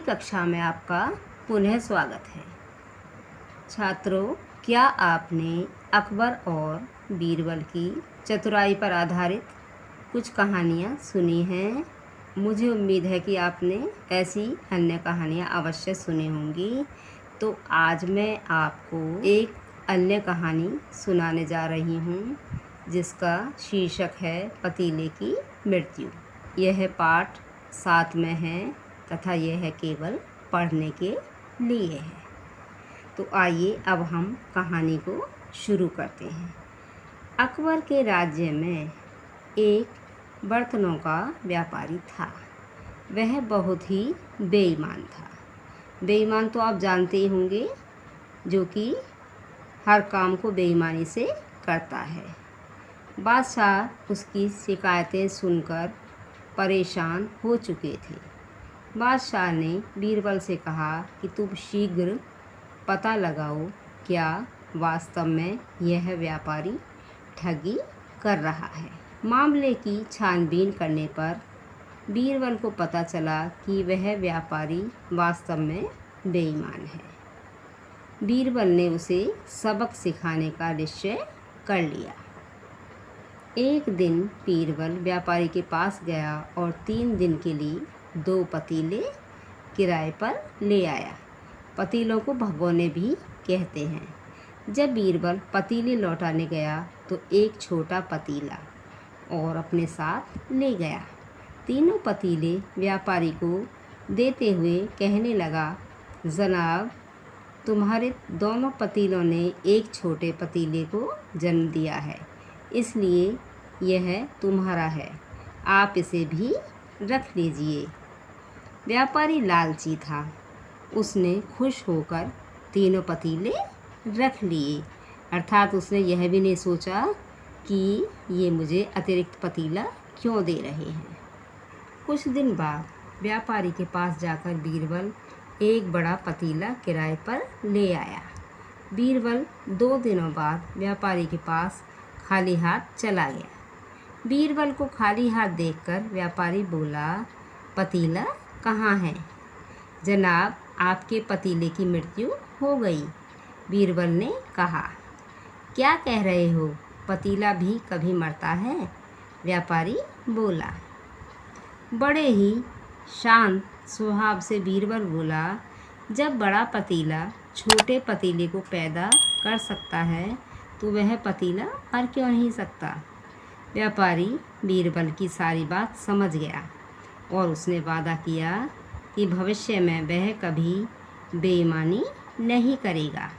कक्षा में आपका पुनः स्वागत है। छात्रों, क्या आपने अकबर और बीरबल की चतुराई पर आधारित कुछ कहानियाँ सुनी हैं? मुझे उम्मीद है कि आपने ऐसी अन्य कहानियाँ अवश्य सुनी होंगी। तो आज मैं आपको एक अन्य कहानी सुनाने जा रही हूँ जिसका शीर्षक है पतीले की मृत्यु। यह पाठ 7 में है तथा यह केवल पढ़ने के लिए है। तो आइए अब हम कहानी को शुरू करते हैं। अकबर के राज्य में एक बर्तनों का व्यापारी था। वह बहुत ही बेईमान था। बेईमान तो आप जानते ही होंगे, जो कि हर काम को बेईमानी से करता है। बादशाह उसकी शिकायतें सुनकर परेशान हो चुके थे। बादशाह ने बीरबल से कहा कि तुम शीघ्र पता लगाओ क्या वास्तव में यह व्यापारी ठगी कर रहा है। मामले की छानबीन करने पर बीरबल को पता चला कि वह व्यापारी वास्तव में बेईमान है। बीरबल ने उसे सबक सिखाने का निश्चय कर लिया। एक दिन बीरबल व्यापारी के पास गया और 3 दिन के लिए 2 पतीले किराए पर ले आया। पतीलों को भगोने भी कहते हैं। जब बीरबल पतीले लौटाने गया तो एक छोटा पतीला और अपने साथ ले गया। तीनों पतीले व्यापारी को देते हुए कहने लगा, जनाब, तुम्हारे दोनों पतीलों ने एक छोटे पतीले को जन्म दिया है, इसलिए यह तुम्हारा है। आप इसे भी रख लीजिए। व्यापारी लालची था। उसने खुश होकर तीनों पतीले रख लिए। अर्थात उसने यह भी नहीं सोचा कि ये मुझे अतिरिक्त पतीला क्यों दे रहे हैं। कुछ दिन बाद व्यापारी के पास जाकर बीरबल एक बड़ा पतीला किराए पर ले आया। बीरबल 2 दिनों बाद व्यापारी के पास खाली हाथ चला गया। बीरबल को खाली हाथ देखकर व्यापारी बोला, पतीला कहाँ है? जनाब, आपके पतीले की मृत्यु हो गई। बीरबल ने कहा, क्या कह रहे हो? पतीला भी कभी मरता है? व्यापारी बोला। बड़े ही शांत स्वभाव से बीरबल बोला, जब बड़ा पतीला छोटे पतीले को पैदा कर सकता है तो वह पतीला मर क्यों नहीं सकता? व्यापारी बीरबल की सारी बात समझ गया और उसने वादा किया कि भविष्य में वह कभी बेईमानी नहीं करेगा।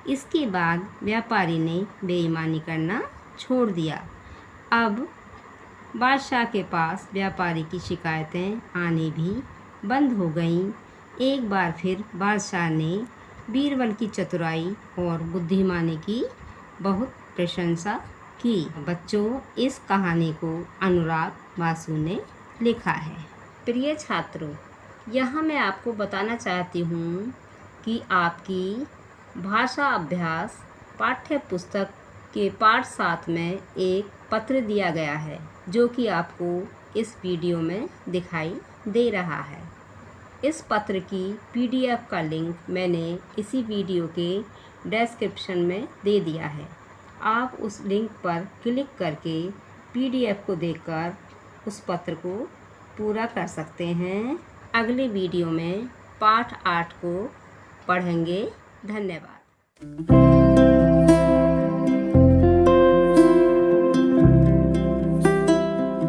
इसके बाद व्यापारी ने बेईमानी करना छोड़ दिया। अब बादशाह के पास व्यापारी की शिकायतें आने भी बंद हो गईं। एक बार फिर बादशाह ने बीरबल की चतुराई और बुद्धिमानी की बहुत प्रशंसा की। बच्चों, इस कहानी को अनुराग बासु ने लिखा है। प्रिय छात्रों, यहाँ मैं आपको बताना चाहती हूँ कि आपकी भाषा अभ्यास पाठ्य पुस्तक के पाठ 7 में एक पत्र दिया गया है, जो कि आपको इस वीडियो में दिखाई दे रहा है। इस पत्र की PDF का लिंक मैंने इसी वीडियो के डिस्क्रिप्शन में दे दिया है। आप उस लिंक पर क्लिक करके PDF को देखकर उस पत्र को पूरा कर सकते हैं। अगले वीडियो में पाठ 8 को पढ़ेंगे। धन्यवाद।